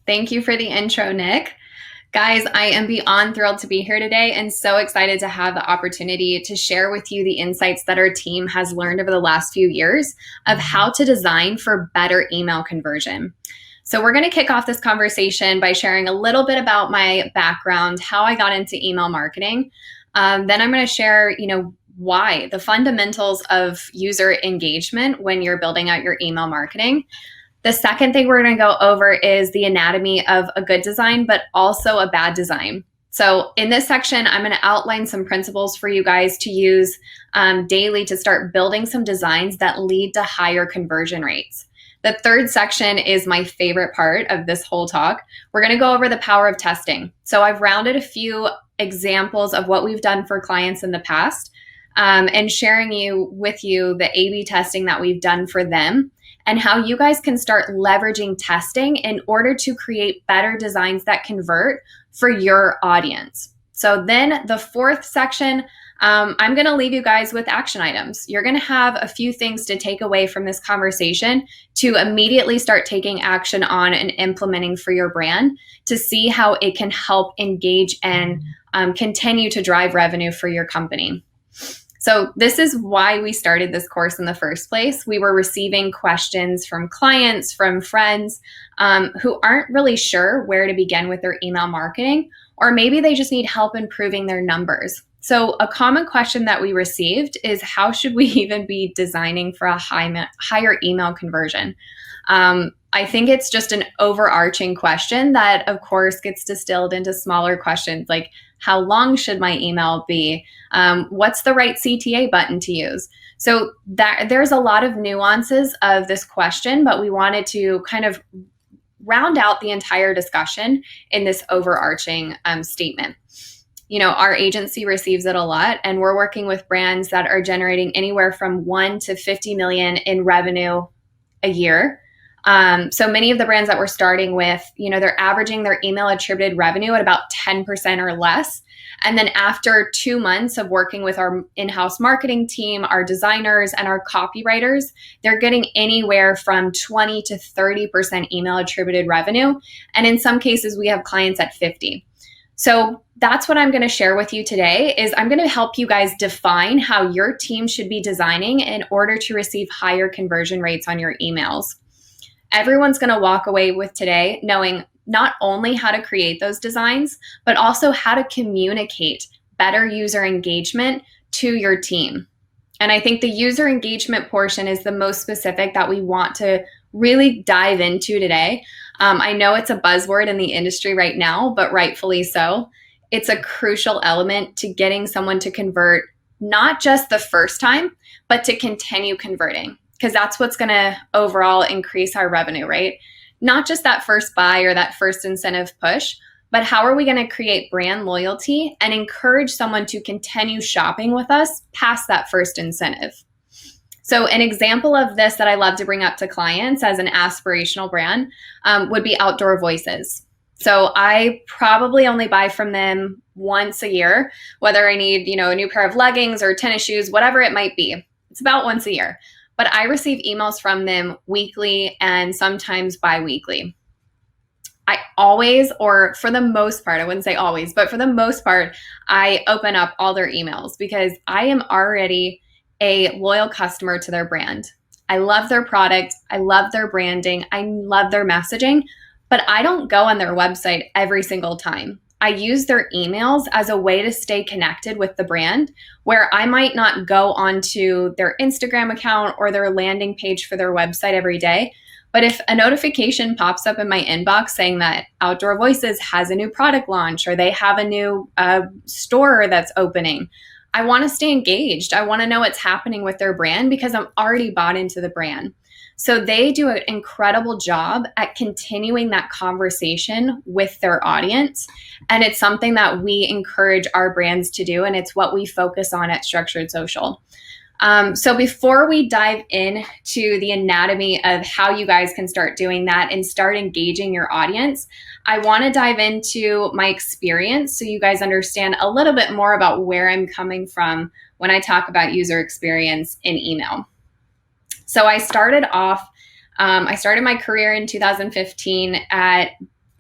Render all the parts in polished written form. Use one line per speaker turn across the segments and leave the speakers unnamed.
Thank you for the intro, Nick. Guys, I am beyond thrilled to be here today and so excited to have the opportunity to share with you the insights that our team has learned over the last few years of how to design for better email conversion. So, we're going to kick off this conversation by sharing a little bit about my background, how I got into email marketing. Then I'm going to share, why the fundamentals of user engagement when you're building out your email marketing. The second thing we're going to go over is the anatomy of a good design, but also a bad design. So in this section, I'm going to outline some principles for you guys to use daily to start building some designs that lead to higher conversion rates. The third section is my favorite part of this whole talk. We're going to go over the power of testing. So I've rounded a few examples of what we've done for clients in the past and sharing with you the A/B testing that we've done for them and how you guys can start leveraging testing in order to create better designs that convert for your audience. So then the fourth section, I'm going to leave you guys with action items. You're going to have a few things to take away from this conversation to immediately start taking action on and implementing for your brand to see how it can help engage and continue to drive revenue for your company. So this is why we started this course in the first place. We were receiving questions from clients, from friends who aren't really sure where to begin with their email marketing, or maybe they just need help improving their numbers. So a common question that we received is, how should we even be designing for a higher email conversion? I think it's just an overarching question that, of course, gets distilled into smaller questions like, how long should my email be? What's the right CTA button to use? So there's a lot of nuances of this question, but we wanted to kind of round out the entire discussion in this overarching statement. Our agency receives it a lot, and we're working with brands that are generating anywhere from 1 to 50 million in revenue a year. So many of the brands that we're starting with, they're averaging their email attributed revenue at about 10% or less. And then after 2 months of working with our in-house marketing team, our designers, and our copywriters, they're getting anywhere from 20 to 30% email attributed revenue. And in some cases, we have clients at 50. So that's what I'm going to share with you today. Is I'm going to help you guys define how your team should be designing in order to receive higher conversion rates on your emails. Everyone's going to walk away with today knowing not only how to create those designs, but also how to communicate better user engagement to your team. And I think the user engagement portion is the most specific that we want to really dive into today. I know it's a buzzword in the industry right now, but rightfully so. It's a crucial element to getting someone to convert not just the first time, but to continue converting, because that's what's going to overall increase our revenue, right? Not just that first buy or that first incentive push, but how are we going to create brand loyalty and encourage someone to continue shopping with us past that first incentive? So an example of this that I love to bring up to clients as an aspirational brand would be Outdoor Voices. So I probably only buy from them once a year, whether I need, a new pair of leggings or tennis shoes, whatever it might be. It's about once a year. But I receive emails from them weekly and sometimes bi-weekly. I always, or for the most part, I wouldn't say always, but for the most part, I open up all their emails because I am already a loyal customer to their brand. I love their product. I love their branding. I love their messaging, but I don't go on their website every single time. I use their emails as a way to stay connected with the brand, where I might not go onto their Instagram account or their landing page for their website every day. But if a notification pops up in my inbox saying that Outdoor Voices has a new product launch or they have a new store that's opening, I want to stay engaged. I want to know what's happening with their brand because I'm already bought into the brand. So they do an incredible job at continuing that conversation with their audience. And it's something that we encourage our brands to do. And it's what we focus on at Structured Social. So before we dive into the anatomy of how you guys can start doing that and start engaging your audience, I want to dive into my experience so you guys understand a little bit more about where I'm coming from when I talk about user experience in email. So I started my career in 2015 at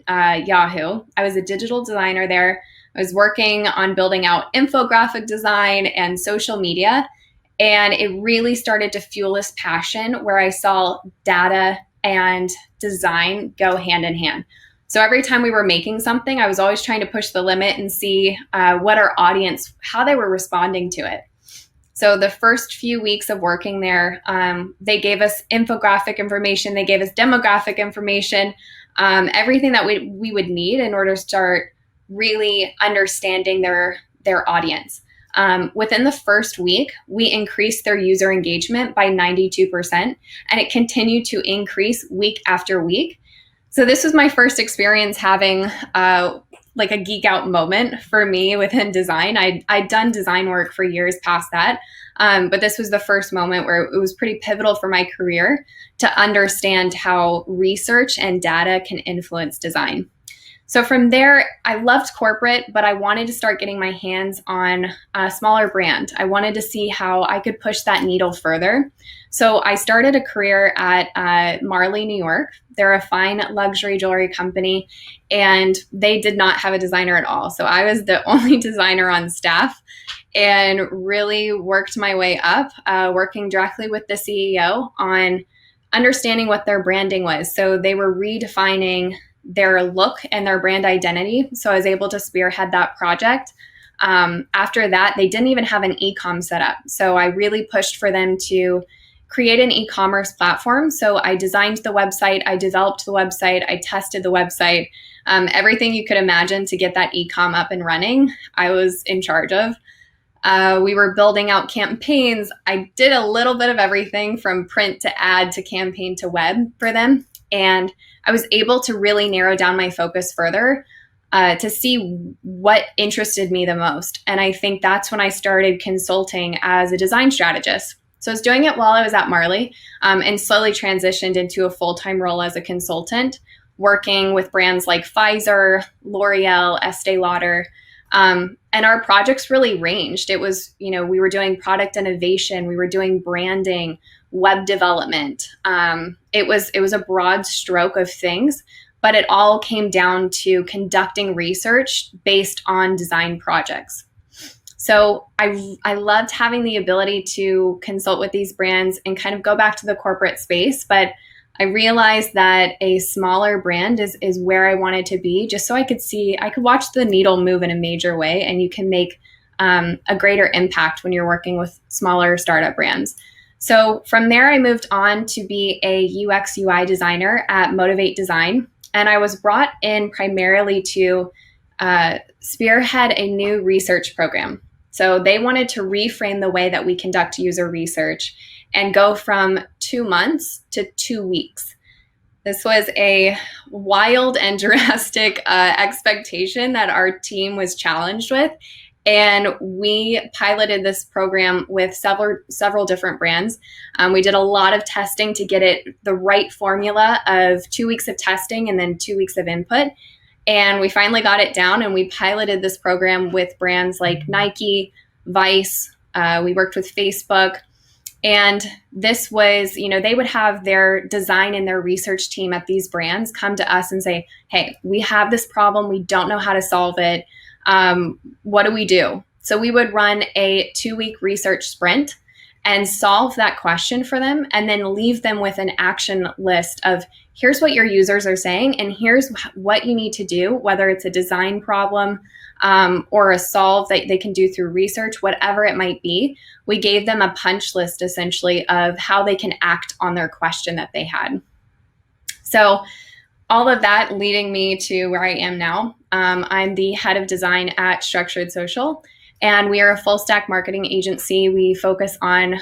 Yahoo. I was a digital designer there. I was working on building out infographic design and social media. And it really started to fuel this passion where I saw data and design go hand in hand. So every time we were making something, I was always trying to push the limit and see what our audience, how they were responding to it. So the first few weeks of working there, they gave us infographic information, they gave us demographic information, everything that we would need in order to start really understanding their audience. Within the first week, we increased their user engagement by 92%, and it continued to increase week after week. So this was my first experience having like a geek out moment for me within design. I'd done design work for years past that, but this was the first moment where it was pretty pivotal for my career to understand how research and data can influence design. So from there, I loved corporate, but I wanted to start getting my hands on a smaller brand. I wanted to see how I could push that needle further. So I started a career at Marley, New York. They're a fine luxury jewelry company, and they did not have a designer at all. So I was the only designer on staff and really worked my way up, working directly with the CEO on understanding what their branding was. So they were redefining their look and their brand identity. So I was able to spearhead that project. After that, they didn't even have an e-com set up. So I really pushed for them to create an e-commerce platform. So I designed the website, I developed the website, I tested the website, everything you could imagine to get that e-com up and running, I was in charge of. We were building out campaigns. I did a little bit of everything from print to ad to campaign to web for them. And I was able to really narrow down my focus further to see what interested me the most. And I think that's when I started consulting as a design strategist. So I was doing it while I was at Marley, and slowly transitioned into a full-time role as a consultant, working with brands like Pfizer, L'Oreal, Estee Lauder. And our projects really ranged. It was, we were doing product innovation, we were doing branding, web development. It was a broad stroke of things, but it all came down to conducting research based on design projects. So I loved having the ability to consult with these brands and kind of go back to the corporate space, but I realized that a smaller brand is where I wanted to be, just so I could watch the needle move in a major way, and you can make a greater impact when you're working with smaller startup brands. So from there, I moved on to be a UX UI designer at Motivate Design, and I was brought in primarily to spearhead a new research program. So they wanted to reframe the way that we conduct user research and go from 2 months to 2 weeks. This was a wild and drastic expectation that our team was challenged with. And we piloted this program with several different brands. We did a lot of testing to get it the right formula of 2 weeks of testing and then 2 weeks of input. And we finally got it down, and we piloted this program with brands like Nike, Vice. We worked with Facebook. And this was, they would have their design and their research team at these brands come to us and say, hey, we have this problem. We don't know how to solve it. What do we do? So we would run a 2-week research sprint and solve that question for them, and then leave them with an action list of here's what your users are saying, and here's what you need to do, whether it's a design problem or a solve that they can do through research, whatever it might be. We gave them a punch list essentially of how they can act on their question that they had. So all of that leading me to where I am now. I'm the head of design at Structured Social, and we are a full stack marketing agency. We focus on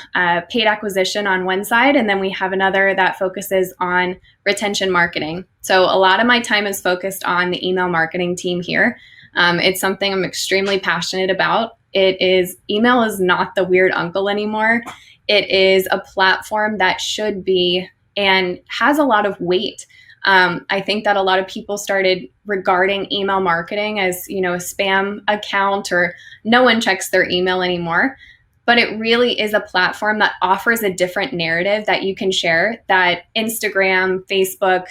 paid acquisition on one side, and then we have another that focuses on retention marketing. So a lot of my time is focused on the email marketing team here. It's something I'm extremely passionate about. Email is not the weird uncle anymore. It is a platform that should be and has a lot of weight. I think that a lot of people started regarding email marketing as, a spam account, or no one checks their email anymore. But it really is a platform that offers a different narrative that you can share that Instagram, Facebook,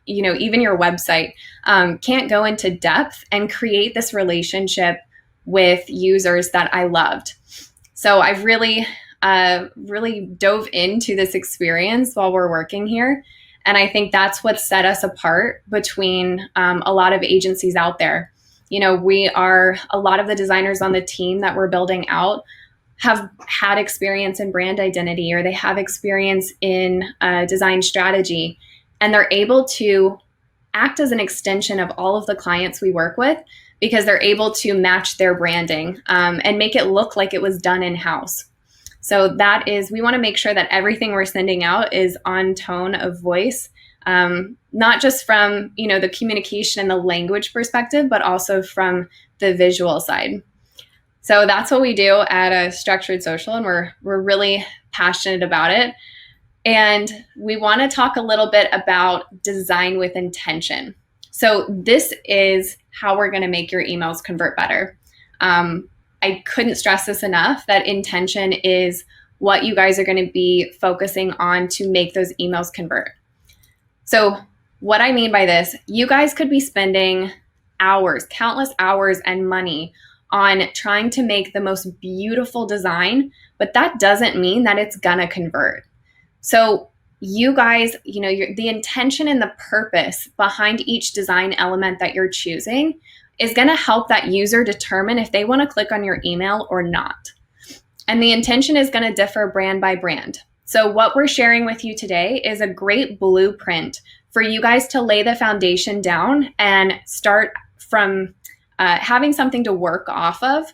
even your website, can't go into depth and create this relationship with users that I loved. So I've really dove into this experience while we're working here. And I think that's what set us apart between a lot of agencies out there. A lot of the designers on the team that we're building out have had experience in brand identity, or they have experience in design strategy, and they're able to act as an extension of all of the clients we work with, because they're able to match their branding and make it look like it was done in-house. So we want to make sure that everything we're sending out is on tone of voice, not just from, the communication and the language perspective, but also from the visual side. So that's what we do at Structured Social, and we're really passionate about it. And we want to talk a little bit about design with intention. So this is how we're going to make your emails convert better. I couldn't stress this enough, that intention is what you guys are going to be focusing on to make those emails convert. So what I mean by this, you guys could be spending hours, countless hours and money on trying to make the most beautiful design, but that doesn't mean that it's gonna convert. So you guys, the intention and the purpose behind each design element that you're choosing is gonna help that user determine if they wanna click on your email or not. And the intention is gonna differ brand by brand. So what we're sharing with you today is a great blueprint for you guys to lay the foundation down and start from having something to work off of,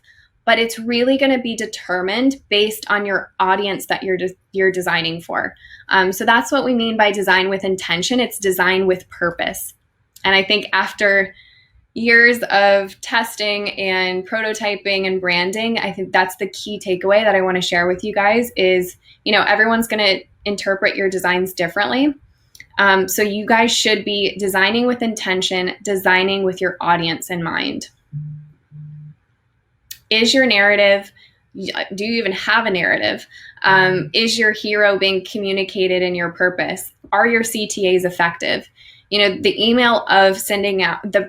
but it's really going to be determined based on your audience that you're designing for. So that's what we mean by design with intention. It's design with purpose. And I think after years of testing and prototyping and branding, I think that's the key takeaway that I want to share with you guys is, everyone's going to interpret your designs differently. So you guys should be designing with intention, designing with your audience in mind. Is your narrative, do you even have a narrative? Is your hero being communicated in your purpose? Are your CTAs effective? The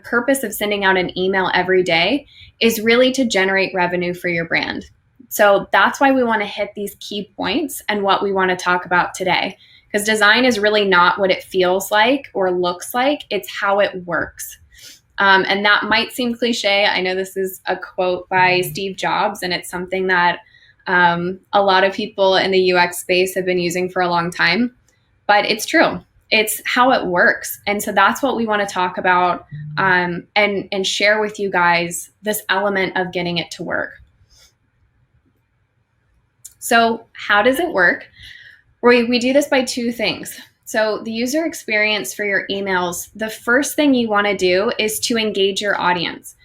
purpose of sending out an email every day is really to generate revenue for your brand. So that's why we want to hit these key points and what we want to talk about today. Because design is really not what it feels like or looks like, it's how it works. And that might seem cliche. I know this is a quote by Steve Jobs, and it's something that a lot of people in the UX space have been using for a long time, but it's true. It's how it works. And so that's what we want to talk about and share with you guys, this element of getting it to work. So how does it work? We do this by two things. So the user experience for your emails, the first thing you want to do is to engage your audience.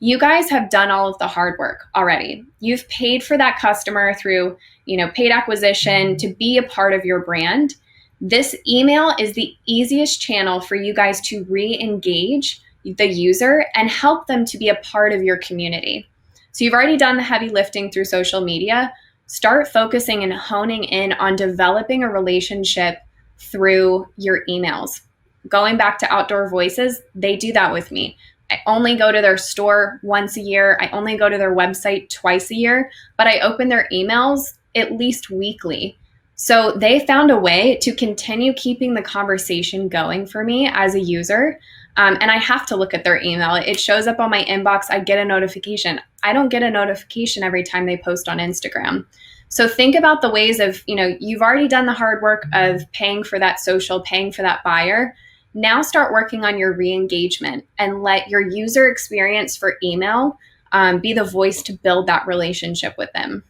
You guys have done all of the hard work already. You've paid for that customer through, paid acquisition to be a part of your brand. This email is the easiest channel for you guys to re-engage the user and help them to be a part of your community. So you've already done the heavy lifting through social media. Start focusing and honing in on developing a relationship through your emails. Going back to Outdoor Voices, they do that with me. I only go to their store once a year. I only go to their website twice a year, but I open their emails at least weekly. So they found a way to continue keeping the conversation going for me as a user. And I have to look at their email. It shows up on my inbox. I get a notification. I don't get a notification every time they post on Instagram. So think about the ways of, you've already done the hard work of paying for that social, paying for that buyer. Now start working on your re-engagement and let your user experience for email be the voice to build that relationship with them.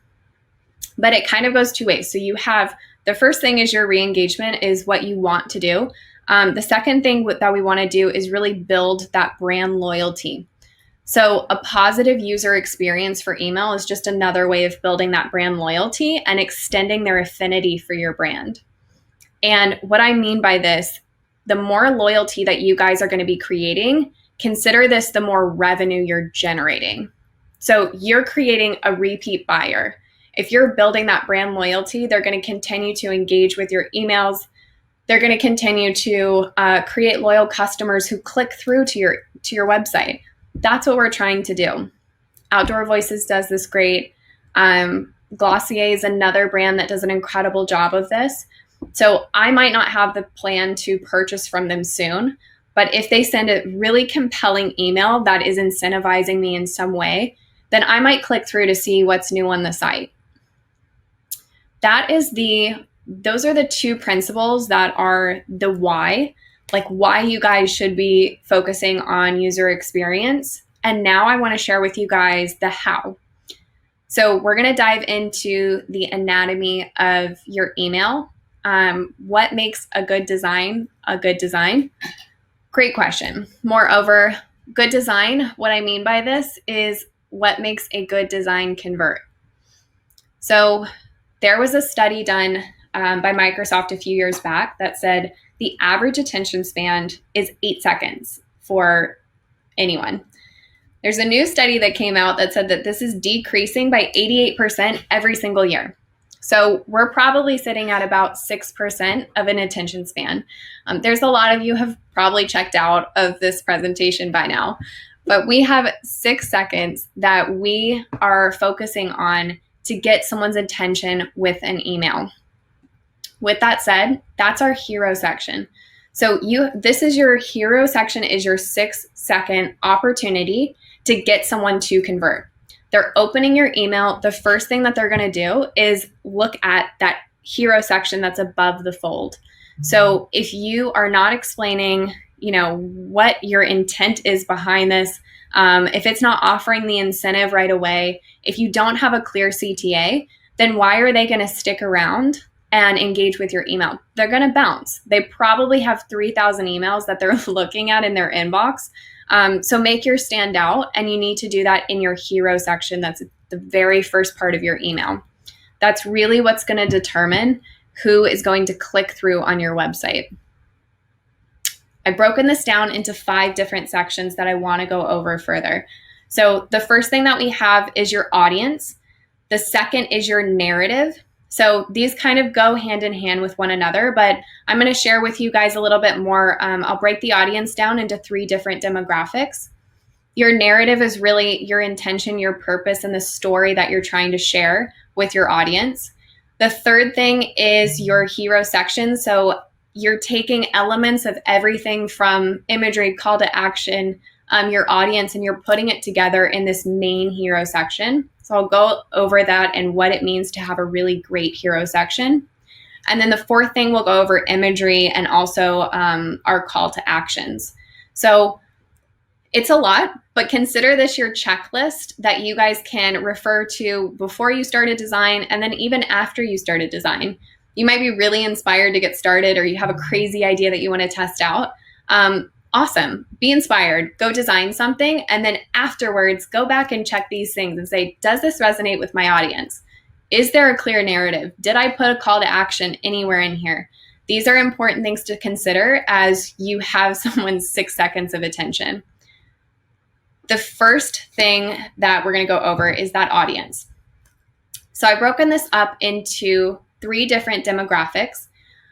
But it kind of goes two ways. So you have, the first thing is your re-engagement is what you want to do. The second thing that we want to do is really build that brand loyalty. So a positive user experience for email is just another way of building that brand loyalty and extending their affinity for your brand. And what I mean by this, the more loyalty that you guys are going to be creating, consider this the more revenue you're generating. So you're creating a repeat buyer. If you're building that brand loyalty, they're going to continue to engage with your emails. They're going to continue to create loyal customers who click through to your website. That's what we're trying to do. Outdoor Voices does this great. Glossier is another brand that does an incredible job of this. So I might not have the plan to purchase from them soon, but if they send a really compelling email that is incentivizing me in some way, then I might click through to see what's new on the site. Those are the two principles that are the why, like why you guys should be focusing on user experience. And now I want to share with you guys the how. So we're going to dive into the anatomy of your email. What makes a good design a good design? Great question. Moreover, good design, what I mean by this is what makes a good design convert. So there was a study done by Microsoft a few years back that said the average attention span is 8 seconds for anyone. There's a new study that came out that said that this is decreasing by 88% every single year. So we're probably sitting at about 6% of an attention span. There's a lot of you have probably checked out of this presentation by now, but we have 6 seconds that we are focusing on to get someone's attention with an email. With that said, that's our hero section. So this is your hero section, is your 6-second opportunity to get someone to convert. They're opening your email. The first thing that they're going to do is look at that hero section that's above the fold. So if you are not explaining, what your intent is behind this, if it's not offering the incentive right away, if you don't have a clear CTA, then why are they going to stick around and engage with your email? They're going to bounce. They probably have 3,000 emails that they're looking at in their inbox. So make yours stand out, and you need to do that in your hero section. That's the very first part of your email. That's really what's going to determine who is going to click through on your website. I've broken this down into 5 different sections that I want to go over further. So the first thing that we have is your audience. The second is your narrative. So these kind of go hand in hand with one another, but I'm going to share with you guys a little bit more. I'll break the audience down into 3 different demographics. Your narrative is really your intention, your purpose, and the story that you're trying to share with your audience. The third thing is your hero section. So you're taking elements of everything from imagery, call to action, your audience, and you're putting it together in this main hero section. So I'll go over that and what it means to have a really great hero section. And then the fourth thing, we'll go over imagery and also our call to actions. So it's a lot, but consider this your checklist that you guys can refer to before you start a design and then even after you start a design. You might be really inspired to get started, or you have a crazy idea that you want to test out. Awesome. Be inspired. Go design something. And then afterwards, go back and check these things and say, does this resonate with my audience? Is there a clear narrative? Did I put a call to action anywhere in here? These are important things to consider as you have someone's 6 seconds of attention. The first thing that we're going to go over is that audience. So I've broken this up into 3 different demographics.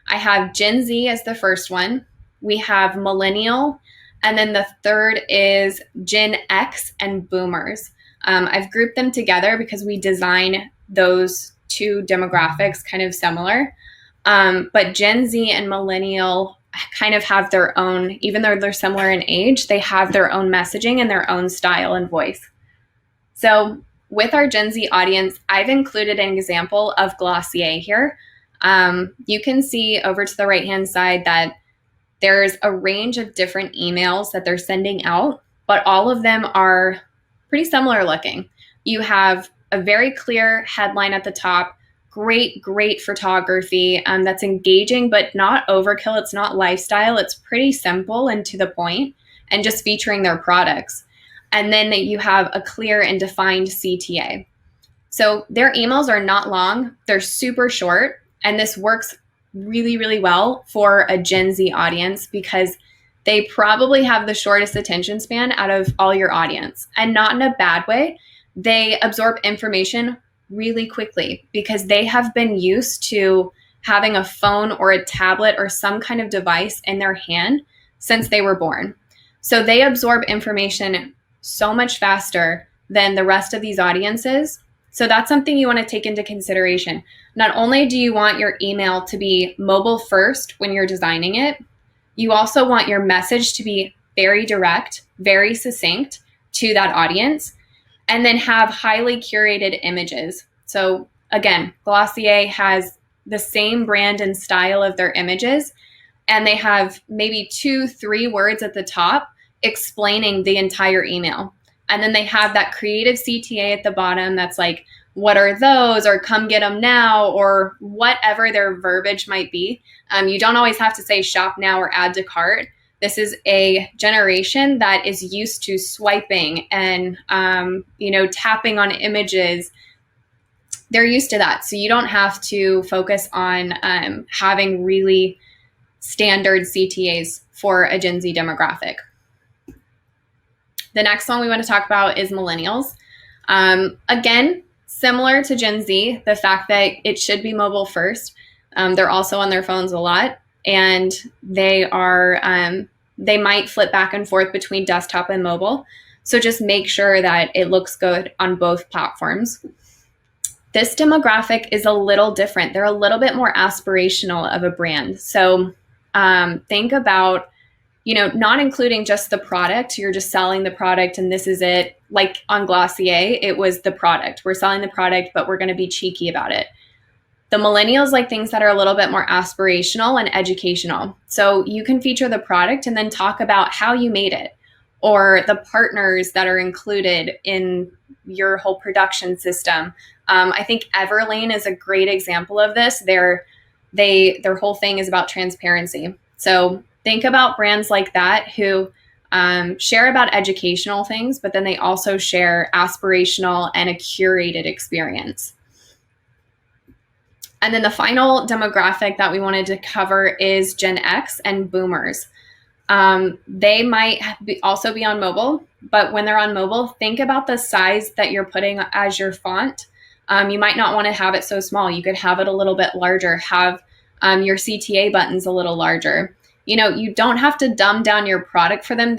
I have Gen Z as the first one. We have millennial, and then the third is Gen X and boomers. I've grouped them together because we design those 2 demographics kind of similar. But Gen Z and millennial kind of have their own, even though they're similar in age, they have their own messaging and their own style and voice. So with our Gen Z audience, I've included an example of Glossier here. You can see over to the right-hand side that there's a range of different emails that they're sending out, but all of them are pretty similar looking. You have a very clear headline at the top, great photography that's engaging, but not overkill. It's not lifestyle. It's pretty simple and to the point and just featuring their products. And then you have a clear and defined CTA. So their emails are not long. They're super short. And this works really, really well for a Gen Z audience because they probably have the shortest attention span out of all your audience, and not in a bad way. They absorb information really quickly because they have been used to having a phone or a tablet or some kind of device in their hand since they were born. So they absorb information so much faster than the rest of these audiences. So that's something you want to take into consideration. Not only do you want your email to be mobile first when you're designing it, you also want your message to be very direct, very succinct to that audience, and then have highly curated images. So again, Glossier has the same brand and style of their images, and they have maybe 2-3 words at the top explaining the entire email. And then they have that creative CTA at the bottom that's like, what are those, or come get them now, or whatever their verbiage might be. You don't always have to say shop now or add to cart. This is a generation that is used to swiping and tapping on images. They're used to that. So you don't have to focus on having really standard CTAs for a Gen Z demographic. The next one we want to talk about is millennials. Again, similar to Gen Z, the fact that it should be mobile first. They're also on their phones a lot, and they might flip back and forth between desktop and mobile. So just make sure that it looks good on both platforms. This demographic is a little different. They're a little bit more aspirational of a brand. So think about, not including just the product. You're just selling the product and this is it. Like on Glossier, it was the product. We're selling the product, but we're going to be cheeky about it. The millennials like things that are a little bit more aspirational and educational. So you can feature the product and then talk about how you made it, or the partners that are included in your whole production system. I think Everlane is a great example of this. Their whole thing is about transparency. So think about brands like that who share about educational things, but then they also share aspirational and a curated experience. And then the final demographic that we wanted to cover is Gen X and boomers. They might also be on mobile, but when they're on mobile, think about the size that you're putting as your font. You might not want to have it so small. You could have it a little bit larger, have your CTA buttons a little larger. You don't have to dumb down your product for them.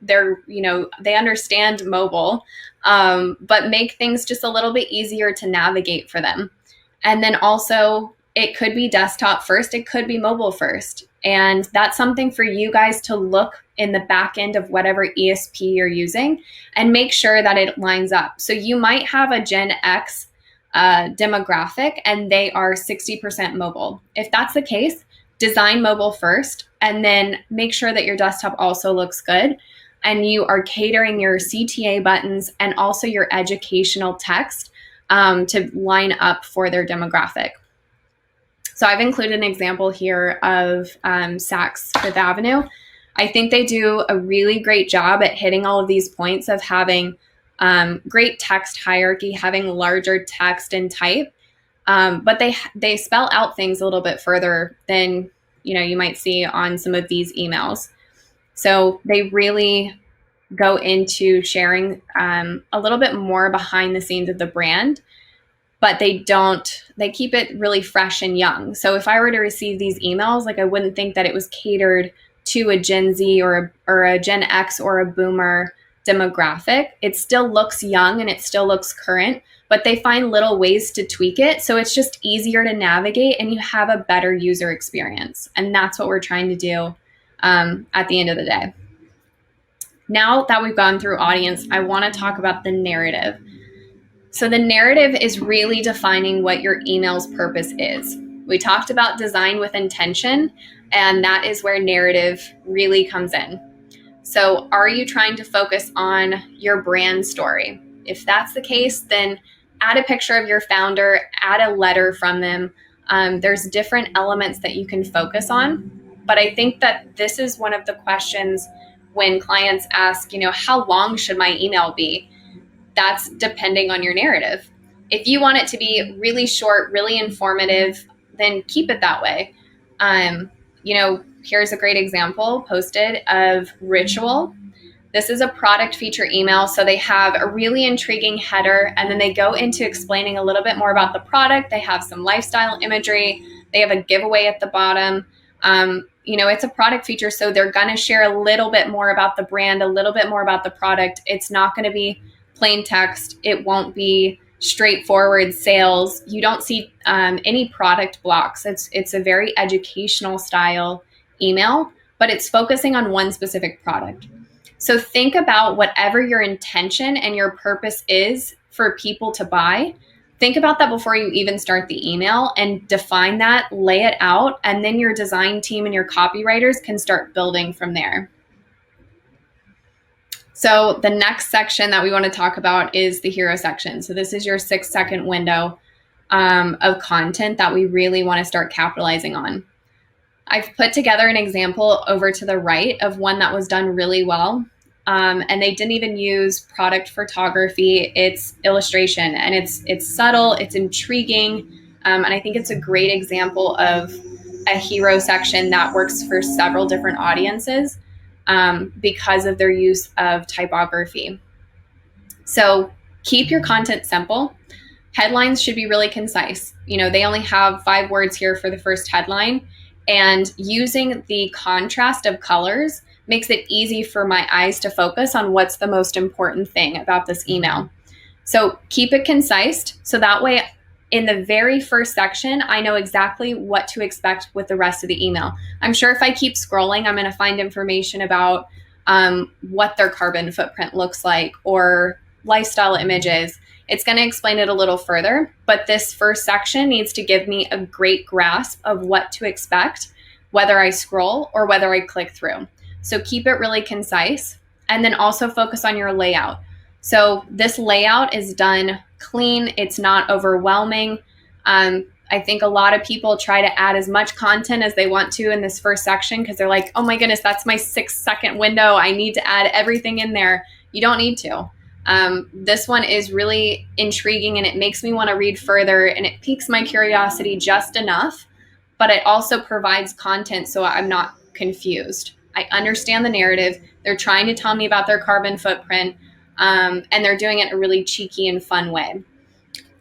They understand mobile, but make things just a little bit easier to navigate for them. And then also it could be desktop first, it could be mobile first. And that's something for you guys to look in the back end of whatever ESP you're using and make sure that it lines up. So you might have a Gen X demographic and they are 60% mobile. If that's the case, design mobile first and then make sure that your desktop also looks good and you are catering your CTA buttons and also your educational text to line up for their demographic. So I've included an example here of Saks Fifth Avenue. I think they do a really great job at hitting all of these points of having great text hierarchy, having larger text and type, but they spell out things a little bit further than you might see on some of these emails. So they really go into sharing a little bit more behind the scenes of the brand, but they keep it really fresh and young. So if I were to receive these emails, I wouldn't think that it was catered to a Gen Z or a Gen X or a boomer demographic. It still looks young and it still looks current, but they find little ways to tweak it. So it's just easier to navigate and you have a better user experience. And that's what we're trying to do at the end of the day. Now that we've gone through audience, I want to talk about the narrative. So the narrative is really defining what your email's purpose is. We talked about design with intention, and that is where narrative really comes in. So are you trying to focus on your brand story? If that's the case, then add a picture of your founder, add a letter from them. There's different elements that you can focus on. But I think that this is one of the questions when clients ask, how long should my email be? That's depending on your narrative. If you want it to be really short, really informative, then keep it that way. Here's a great example posted of Ritual. This is a product feature email. So they have a really intriguing header and then they go into explaining a little bit more about the product. They have some lifestyle imagery. They have a giveaway at the bottom. It's a product feature, so they're going to share a little bit more about the brand, a little bit more about the product. It's not going to be plain text. It won't be straightforward sales. You don't see any product blocks. It's a very educational style email, but it's focusing on one specific product. So think about whatever your intention and your purpose is for people to buy. Think about that before you even start the email and define that, lay it out, and then your design team and your copywriters can start building from there. So the next section that we want to talk about is the hero section. So this is your 6-second window of content that we really want to start capitalizing on. I've put together an example over to the right of one that was done really well. And they didn't even use product photography. It's illustration, and it's subtle, it's intriguing. And I think it's a great example of a hero section that works for several different audiences because of their use of typography. So keep your content simple. Headlines should be really concise. They only have 5 words here for the first headline, and using the contrast of colors makes it easy for my eyes to focus on what's the most important thing about this email. So keep it concise, so that way in the very first section, I know exactly what to expect with the rest of the email. I'm sure if I keep scrolling, I'm going to find information about what their carbon footprint looks like or lifestyle images. It's going to explain it a little further, but this first section needs to give me a great grasp of what to expect, whether I scroll or whether I click through. So keep it really concise, and then also focus on your layout. So this layout is done clean. It's not overwhelming. I think a lot of people try to add as much content as they want to in this first section because they're like, oh my goodness, that's my 6-second window. I need to add everything in there. You don't need to. This one is really intriguing, and it makes me want to read further, and it piques my curiosity just enough, but it also provides content so I'm not confused. I understand the narrative. They're trying to tell me about their carbon footprint, and they're doing it in a really cheeky and fun way.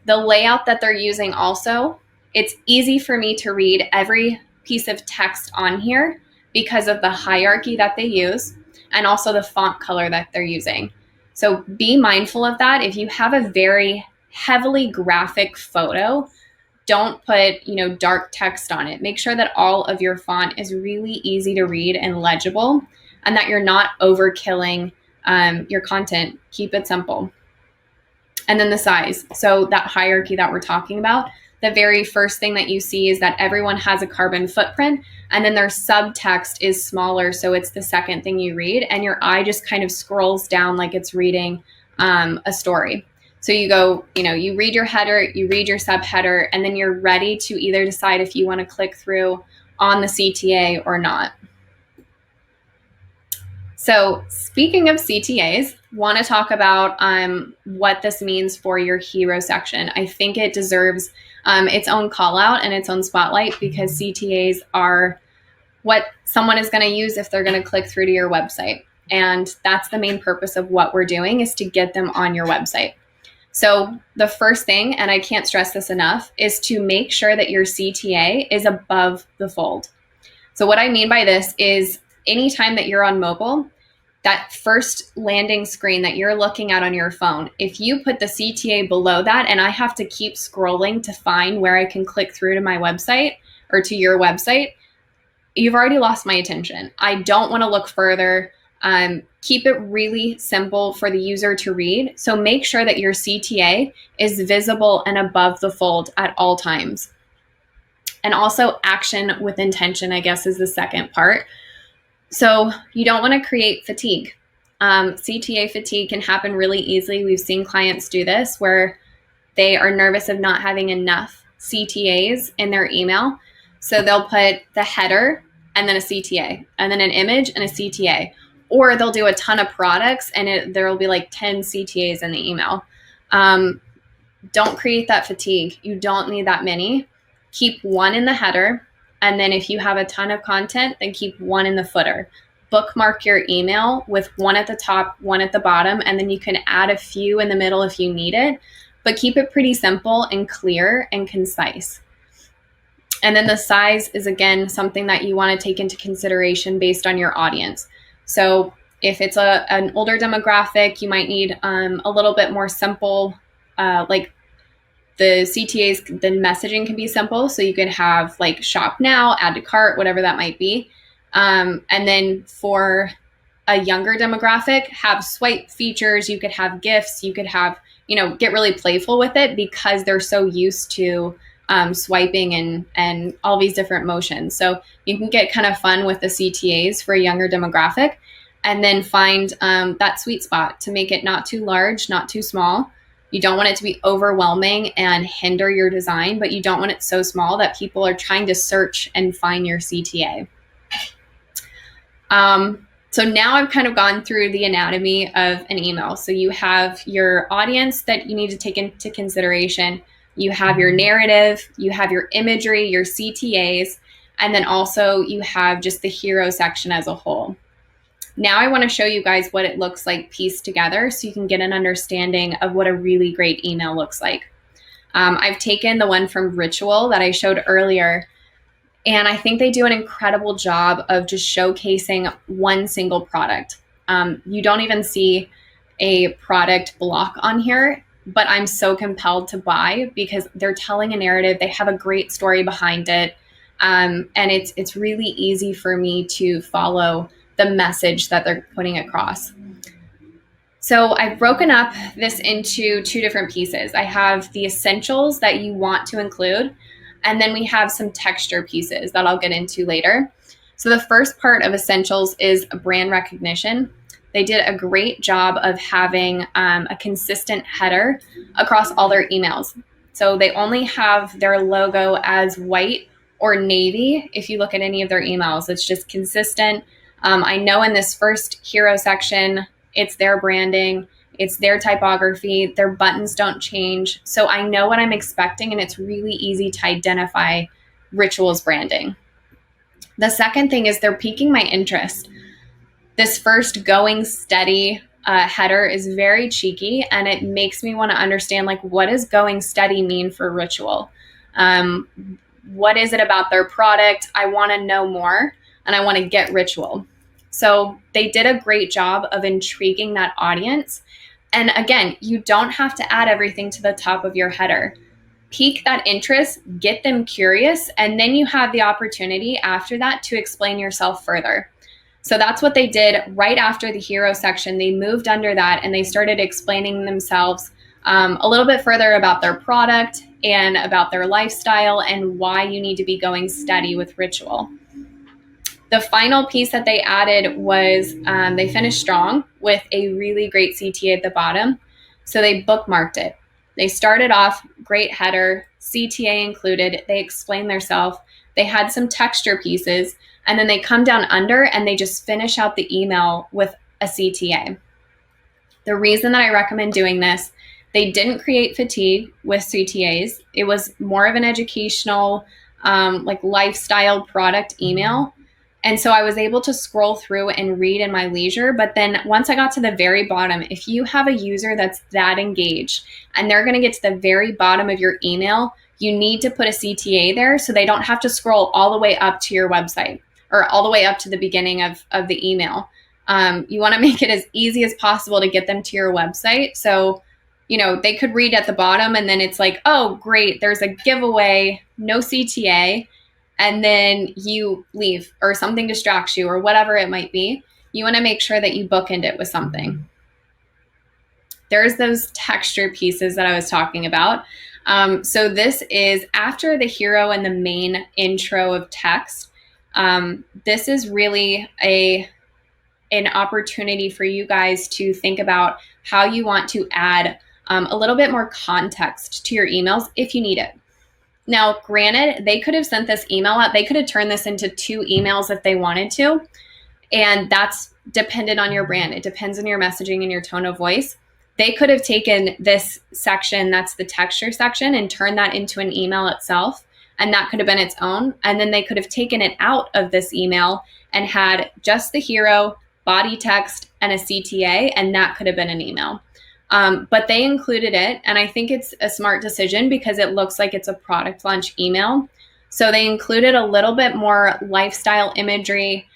The layout that they're using also, it's easy for me to read every piece of text on here because of the hierarchy that they use and also the font color that they're using. So be mindful of that. If you have a very heavily graphic photo, don't put, dark text on it. Make sure that all of your font is really easy to read and legible, and that you're not overkilling your content. Keep it simple. And then the size. So that hierarchy that we're talking about, the very first thing that you see is that everyone has a carbon footprint, and then their subtext is smaller. So it's the second thing you read, and your eye just kind of scrolls down like it's reading a story. So you go, you read your header, you read your subheader, and then you're ready to either decide if you want to click through on the CTA or not. So speaking of CTAs, want to talk about what this means for your hero section. I think it deserves its own call out and its own spotlight, because CTAs are what someone is going to use if they're going to click through to your website. And that's the main purpose of what we're doing, is to get them on your website. So the first thing, and I can't stress this enough, is to make sure that your CTA is above the fold. So what I mean by this is anytime that you're on mobile, that first landing screen that you're looking at on your phone, if you put the CTA below that and I have to keep scrolling to find where I can click through to my website or to your website, you've already lost my attention. I don't want to look further. Keep it really simple for the user to read. So make sure that your CTA is visible and above the fold at all times. And also action with intention, I guess, is the second part. So you don't want to create fatigue. CTA fatigue can happen really easily. We've seen clients do this where they are nervous of not having enough CTAs in their email. So they'll put the header and then a CTA and then an image and a CTA. Or they'll do a ton of products and there will be like 10 CTAs in the email. Don't create that fatigue. You don't need that many. Keep one in the header. And then if you have a ton of content, then keep one in the footer. Bookmark your email with one at the top, one at the bottom, and then you can add a few in the middle if you need it. But keep it pretty simple and clear and concise. And then the size is, again, something that you want to take into consideration based on your audience. So if it's an older demographic, you might need a little bit more simple, like the CTAs, the messaging can be simple. So you could have like shop now, add to cart, whatever that might be. And then for a younger demographic, have swipe features. You could have gifts. You could have, get really playful with it because they're so used to swiping and all these different motions. So you can get kind of fun with the CTAs for a younger demographic, and then find that sweet spot to make it not too large, not too small. You don't want it to be overwhelming and hinder your design, but you don't want it so small that people are trying to search and find your CTA. So now I've kind of gone through the anatomy of an email. So you have your audience that you need to take into consideration. You have your narrative, you have your imagery, your CTAs, and then also you have just the hero section as a whole. Now I want to show you guys what it looks like pieced together so you can get an understanding of what a really great email looks like. I've taken the one from Ritual that I showed earlier, and I think they do an incredible job of just showcasing one single product. You don't even see a product block on here, but I'm so compelled to buy because they're telling a narrative. They have a great story behind it. And it's really easy for me to follow the message that they're putting across. So I've broken up this into two different pieces. I have the essentials that you want to include, and then we have some texture pieces that I'll get into later. So the first part of essentials is brand recognition. They did a great job of having a consistent header across all their emails. So they only have their logo as white or navy. If you look at any of their emails, it's just consistent. I know in this first hero section, it's their branding, it's their typography, their buttons don't change. So I know what I'm expecting, and it's really easy to identify Ritual's branding. The second thing is they're piquing my interest. This first going steady header is very cheeky, and it makes me want to understand, like, what does going steady mean for Ritual? What is it about their product? I want to know more, and I want to get Ritual. So they did a great job of intriguing that audience. And again, you don't have to add everything to the top of your header. Pique that interest, get them curious, and then you have the opportunity after that to explain yourself further. So that's what they did right after the hero section. They moved under that and they started explaining themselves a little bit further about their product and about their lifestyle and why you need to be going steady with Ritual. The final piece that they added was they finished strong with a really great CTA at the bottom. So they bookmarked it. They started off, great header, CTA included. They explained themselves. They had some texture pieces, and then they come down under and they just finish out the email with a CTA. The reason that I recommend doing this, they didn't create fatigue with CTAs. It was more of an educational, like lifestyle product email. And so I was able to scroll through and read in my leisure. But then once I got to the very bottom, if you have a user that's that engaged and they're going to get to the very bottom of your email, you need to put a CTA there so they don't have to scroll all the way up to your website or all the way up to the beginning of the email. You want to make it as easy as possible to get them to your website. So, they could read at the bottom and then it's like, oh, great, there's a giveaway, no CTA. And then you leave or something distracts you or whatever it might be. You want to make sure that you bookend it with something. There's those texture pieces that I was talking about. So this is after the hero and the main intro of text. This is really an opportunity for you guys to think about how you want to add a little bit more context to your emails if you need it. Now, granted, they could have sent this email out. They could have turned this into 2 emails if they wanted to. And that's dependent on your brand. It depends on your messaging and your tone of voice. They could have taken this section, that's the texture section, and turned that into an email itself. And that could have been its own. And then they could have taken it out of this email and had just the hero, body text, and a CTA. And that could have been an email. But they included it, and I think it's a smart decision because it looks like it's a product launch email. So they included a little bit more lifestyle imagery.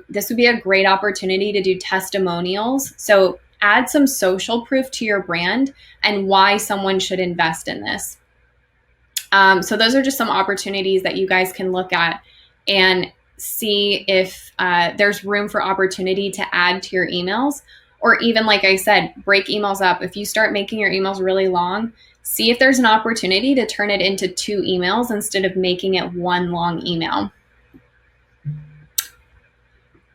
This would be a great opportunity to do testimonials. So add some social proof to your brand and why someone should invest in this. So those are just some opportunities that you guys can look at and see if there's room for opportunity to add to your emails, or even, like I said, break emails up. If you start making your emails really long, see if there's an opportunity to turn it into 2 emails instead of making it 1 long email.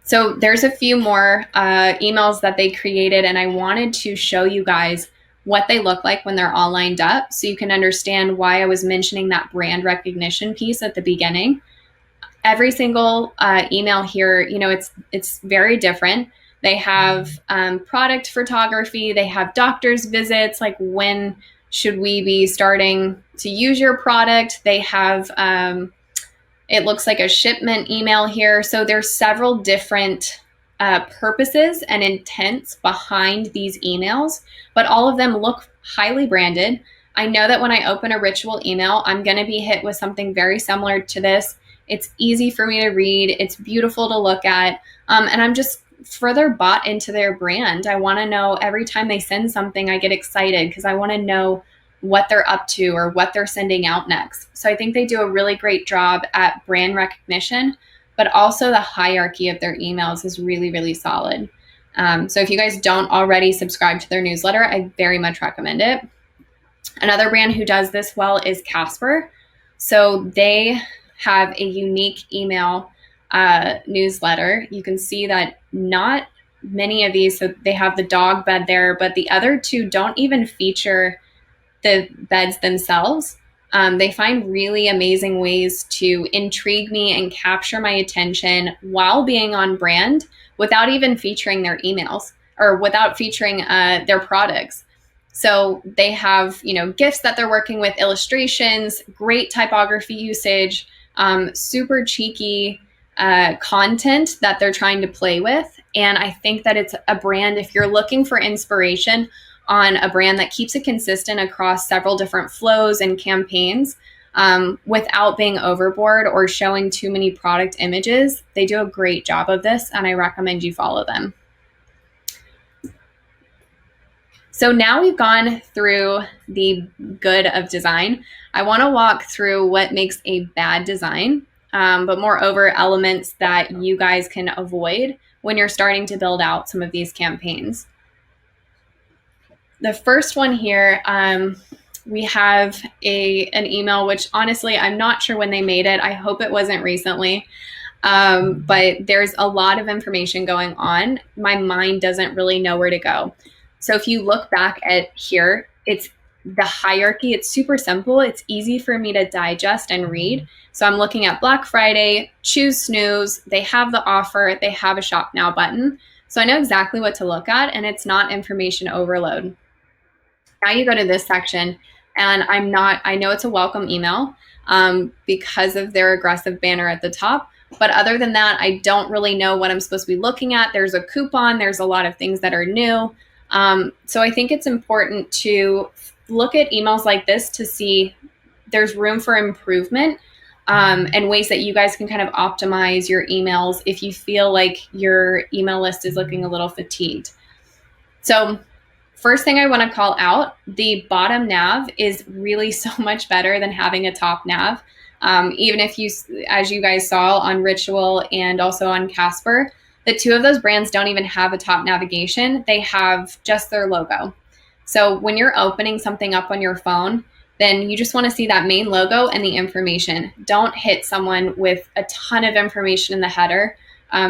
So there's a few more emails that they created, and I wanted to show you guys what they look like when they're all lined up so you can understand why I was mentioning that brand recognition piece at the beginning. Every single email here, it's very different. They have product photography, they have doctor's visits, like when should we be starting to use your product. They have, it looks like a shipment email here. So there's several different purposes and intents behind these emails, but all of them look highly branded. I know that when I open a Ritual email, I'm going to be hit with something very similar to this. It's easy for me to read. It's beautiful to look at. And I'm just further bought into their brand. I want to know every time they send something, I get excited because I want to know what they're up to or what they're sending out next. So I think they do a really great job at brand recognition, but also the hierarchy of their emails is really, really solid. So if you guys don't already subscribe to their newsletter, I very much recommend it. Another brand who does this well is Casper. So they have a unique email newsletter. You can see that not many of these, so they have the dog bed there, but the other 2 don't even feature the beds themselves. They find really amazing ways to intrigue me and capture my attention while being on brand without even featuring their emails or without featuring their products. So they have, gifts that they're working with, illustrations, great typography usage, super cheeky content that they're trying to play with. And I think that it's a brand, if you're looking for inspiration on a brand that keeps it consistent across several different flows and campaigns without being overboard or showing too many product images, they do a great job of this, and I recommend you follow them. So now we've gone through the good of design. I want to walk through what makes a bad design, but moreover, elements that you guys can avoid when you're starting to build out some of these campaigns. The first one here, we have an email, which honestly, I'm not sure when they made it. I hope it wasn't recently, but there's a lot of information going on. My mind doesn't really know where to go. So if you look back at here, it's the hierarchy. It's super simple. It's easy for me to digest and read. So I'm looking at Black Friday, choose snooze. They have the offer. They have a shop now button. So I know exactly what to look at, and it's not information overload. Now you go to this section, and I know it's a welcome email because of their aggressive banner at the top. But other than that, I don't really know what I'm supposed to be looking at. There's a coupon. There's a lot of things that are new. So I think it's important to look at emails like this to see there's room for improvement and ways that you guys can kind of optimize your emails if you feel like your email list is looking a little fatigued. So first thing I want to call out, the bottom nav is really so much better than having a top nav. Even if you, as you guys saw on Ritual and also on Casper, the two of those brands don't even have a top navigation. They have just their logo. So when you're opening something up on your phone, then you just want to see that main logo and the information. Don't hit someone with a ton of information in the header.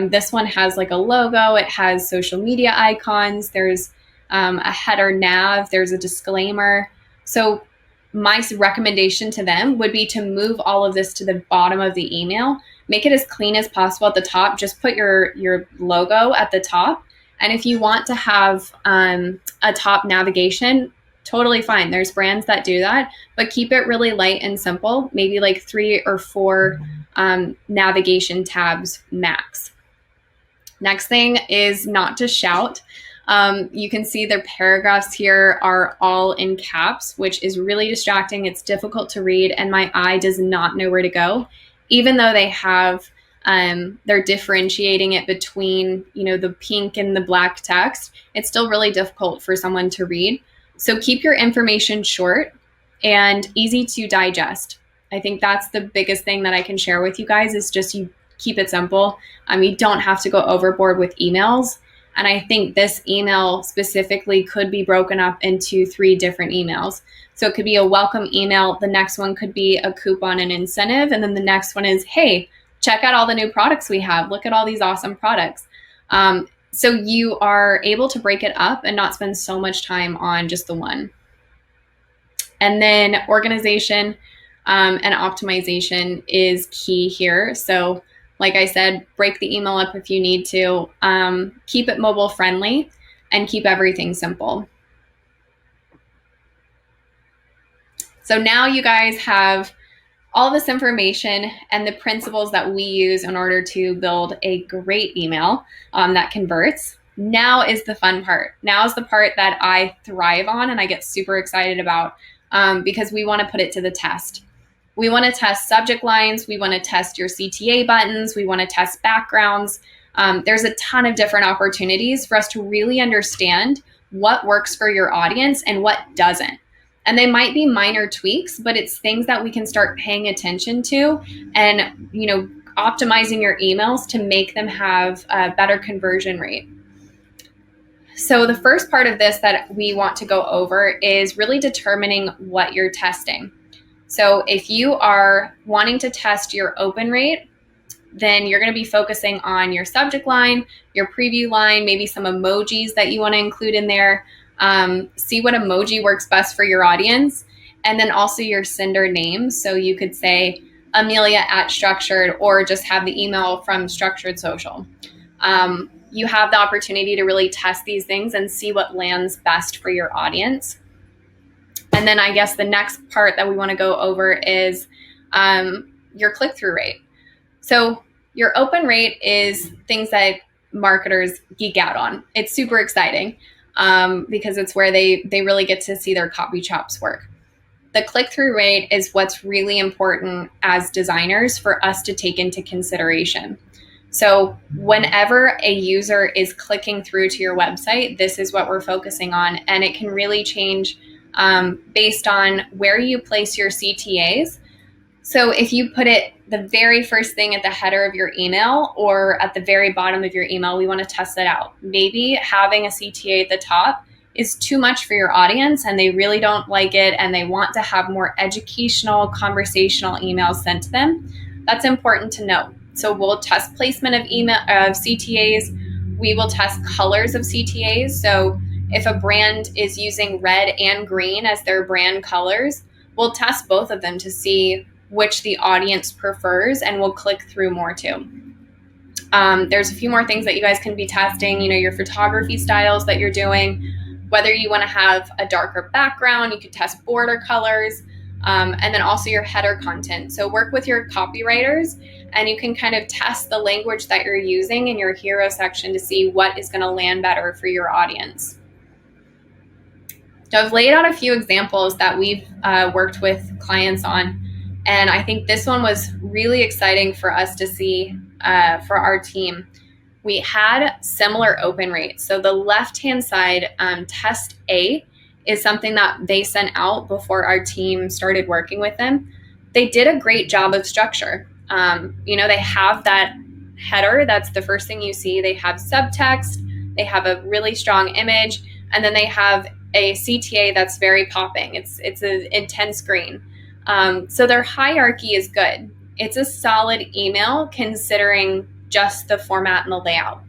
This one has like a logo. It has social media icons. There's a header nav. There's a disclaimer. So my recommendation to them would be to move all of this to the bottom of the email. Make it as clean as possible at the top. Just put your logo at the top. And if you want to have a top navigation, totally fine. There's brands that do that, but keep it really light and simple. Maybe like 3 or 4 navigation tabs max. Next thing is not to shout. You can see their paragraphs here are all in caps, which is really distracting. It's difficult to read, and my eye does not know where to go. Even though they have, they're differentiating it between, the pink and the black text, it's still really difficult for someone to read. So keep your information short and easy to digest. I think that's the biggest thing that I can share with you guys is just you keep it simple. You don't have to go overboard with emails. And I think this email specifically could be broken up into 3 different emails. So it could be a welcome email. The next one could be a coupon and incentive. And then the next one is, hey, check out all the new products we have. Look at all these awesome products. So you are able to break it up and not spend so much time on just the one. And then organization and optimization is key here. So like I said, break the email up if you need to. Keep it mobile friendly and keep everything simple. So now you guys have all this information and the principles that we use in order to build a great email that converts. Now is the fun part. Now is the part that I thrive on and I get super excited about because we want to put it to the test. We want to test subject lines. We want to test your CTA buttons. We want to test backgrounds. There's a ton of different opportunities for us to really understand what works for your audience and what doesn't. And they might be minor tweaks, but it's things that we can start paying attention to and, optimizing your emails to make them have a better conversion rate. So the first part of this that we want to go over is really determining what you're testing. So if you are wanting to test your open rate, then you're going to be focusing on your subject line, your preview line, maybe some emojis that you want to include in there. See what emoji works best for your audience. And then also your sender name. So you could say Amelia at Structured or just have the email from Structured Social. You have the opportunity to really test these things and see what lands best for your audience. And then I guess the next part that we want to go over is your click-through rate. So your open rate is things that marketers geek out on. It's super exciting because it's where they really get to see their copy chops work. The click-through rate is what's really important as designers for us to take into consideration. So whenever a user is clicking through to your website, this is what we're focusing on. And it can really change based on where you place your CTAs. So if you put it the very first thing at the header of your email or at the very bottom of your email, we want to test it out. Maybe having a CTA at the top is too much for your audience and they really don't like it and they want to have more educational, conversational emails sent to them. That's important to note. So we'll test placement of CTAs. We will test colors of CTAs. So if a brand is using red and green as their brand colors, we'll test both of them to see which the audience prefers, and we'll click through more too. There's a few more things that you guys can be testing, your photography styles that you're doing, whether you want to have a darker background, you could test border colors, and then also your header content. So work with your copywriters and you can kind of test the language that you're using in your hero section to see what is going to land better for your audience. So I've laid out a few examples that we've worked with clients on. And I think this one was really exciting for us to see for our team. We had similar open rates. So the left-hand side, test A, is something that they sent out before our team started working with them. They did a great job of structure. They have that header. That's the first thing you see. They have subtext. They have a really strong image. And then they have a CTA that's very popping. It's an intense green. So their hierarchy is good. It's a solid email considering just the format and the layout.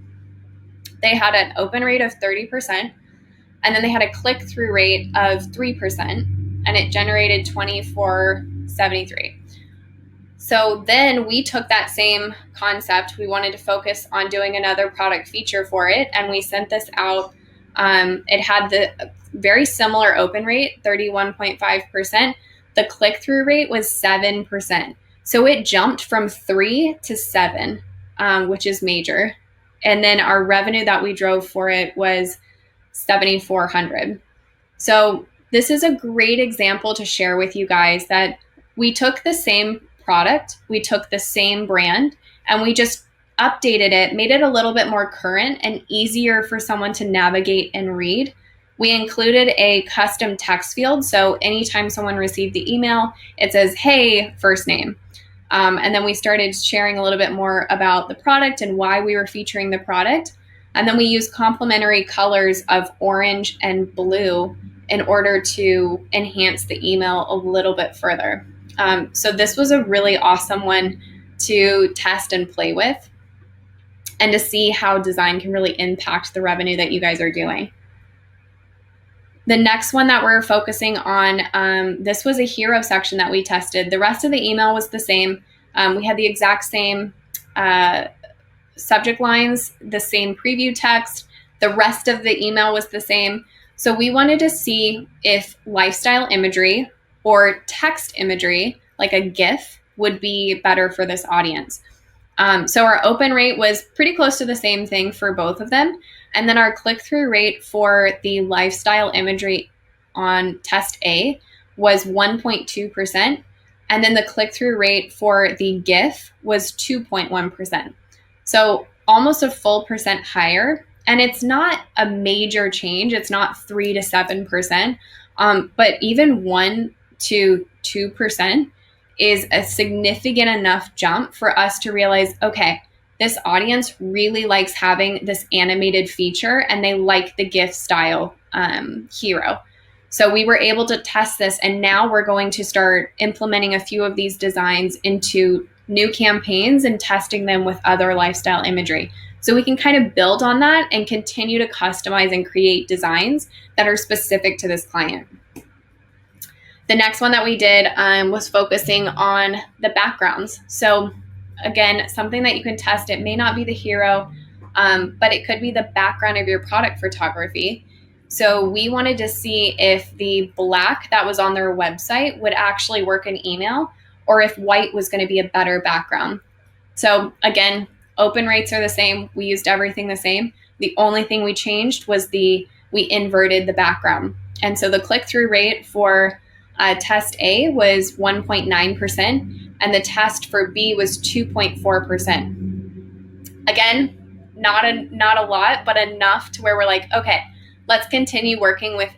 They had an open rate of 30%, and then they had a click-through rate of 3%, and it generated 2473. So then we took that same concept. We wanted to focus on doing another product feature for it, and we sent this out. It had the very similar open rate, 31.5%. The click-through rate was 7%. So it jumped from 3 to 7, which is major. And then our revenue that we drove for it was 7,400. So this is a great example to share with you guys that we took the same product, we took the same brand, and we just updated it, made it a little bit more current and easier for someone to navigate and read. We included a custom text field. So anytime someone received the email, it says, hey, first name. And then we started sharing a little bit more about the product and why we were featuring the product. And then we used complementary colors of orange and blue in order to enhance the email a little bit further. So this was a really awesome one to test and play with and to see how design can really impact the revenue that you guys are doing. The next one that we're focusing on, this was a hero section that we tested. The rest of the email was the same. We had the exact same subject lines, the same preview text. The rest of the email was the same. So we wanted to see if lifestyle imagery or text imagery, like a GIF, would be better for this audience. So our open rate was pretty close to the same thing for both of them. And then our click-through rate for the lifestyle imagery on test A was 1.2%. And then the click-through rate for the GIF was 2.1%. So almost a full percent higher. And it's not a major change. It's not 3 to 7%. But even 1 to 2% is a significant enough jump for us to realize, okay, this audience really likes having this animated feature and they like the GIF style hero. So we were able to test this, and now we're going to start implementing a few of these designs into new campaigns and testing them with other lifestyle imagery. So we can kind of build on that and continue to customize and create designs that are specific to this client. The next one that we did was focusing on the backgrounds. So again, something that you can test. It may not be the hero, but it could be the background of your product photography. So we wanted to see if the black that was on their website would actually work in email, or if white was going to be a better background. So again, open rates are the same. We used everything the same. The only thing we changed was we inverted the background. And so the click-through rate for test A was 1.9%, and the test for B was 2.4%. Again, not a lot, but enough to where we're like, okay, let's continue working with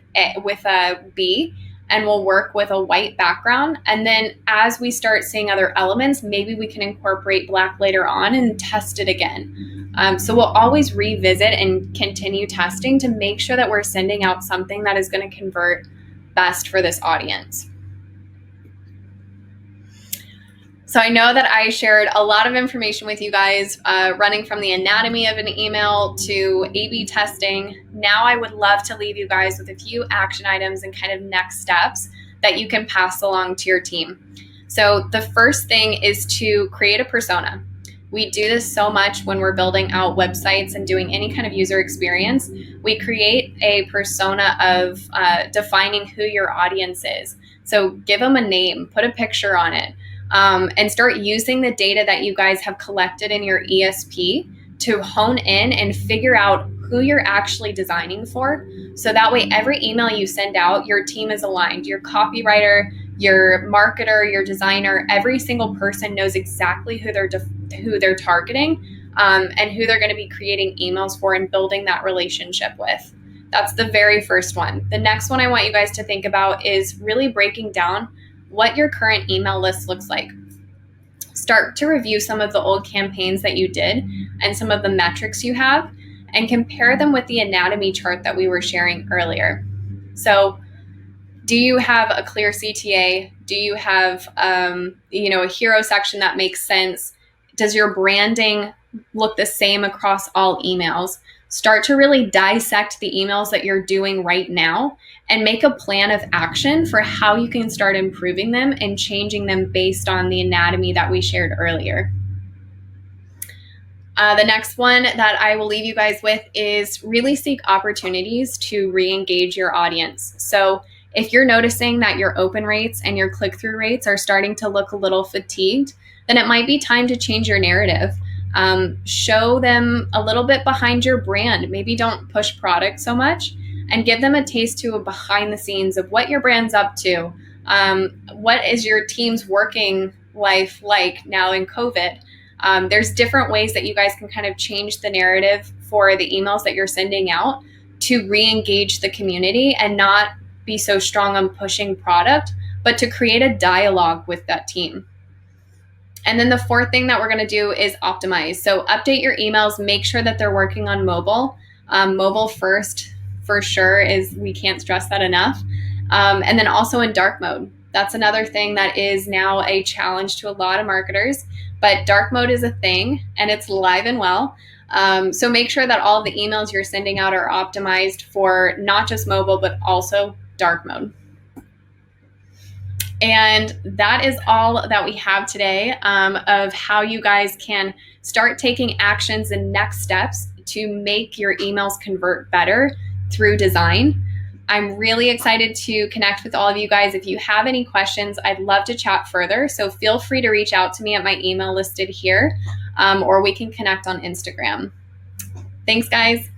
B, and we'll work with a white background. And then as we start seeing other elements, maybe we can incorporate black later on and test it again. So we'll always revisit and continue testing to make sure that we're sending out something that is going to convert best for this audience. So I know that I shared a lot of information with you guys, running from the anatomy of an email to A/B testing. Now I would love to leave you guys with a few action items and kind of next steps that you can pass along to your team. So the first thing is to create a persona. We do this so much when we're building out websites and doing any kind of user experience. We create a persona of defining who your audience is. So give them a name, put a picture on it. And start using the data that you guys have collected in your ESP to hone in and figure out who you're actually designing for. So that way, every email you send out, your team is aligned. Your copywriter, your marketer, your designer, every single person knows exactly who they're targeting, and who they're going to be creating emails for and building that relationship with. That's the very first one. The next one I want you guys to think about is really breaking down what your current email list looks like. Start to review some of the old campaigns that you did and some of the metrics you have, and compare them with the anatomy chart that we were sharing earlier. So do you have a clear CTA? Do you have a hero section that makes sense? Does your branding look the same across all emails? Start to really dissect the emails that you're doing right now and make a plan of action for how you can start improving them and changing them based on the anatomy that we shared earlier. The next one that I will leave you guys with is really seek opportunities to re-engage your audience. So if you're noticing that your open rates and your click-through rates are starting to look a little fatigued, then it might be time to change your narrative. Show them a little bit behind your brand. Maybe don't push product so much, and give them a taste to a behind the scenes of what your brand's up to. What is your team's working life like now in COVID? There's different ways that you guys can kind of change the narrative for the emails that you're sending out to re-engage the community and not be so strong on pushing product, but to create a dialogue with that team. And then the fourth thing that we're going to do is optimize. So update your emails, make sure that they're working on mobile. Mobile first for sure is, we can't stress that enough. And then also in dark mode. That's another thing that is now a challenge to a lot of marketers, but dark mode is a thing and it's live and well. So make sure that all of the emails you're sending out are optimized for not just mobile, but also dark mode. And that is all that we have today of how you guys can start taking actions and next steps to make your emails convert better through design. I'm really excited to connect with all of you guys. If you have any questions, I'd love to chat further. So feel free to reach out to me at my email listed here, or we can connect on Instagram. Thanks, guys.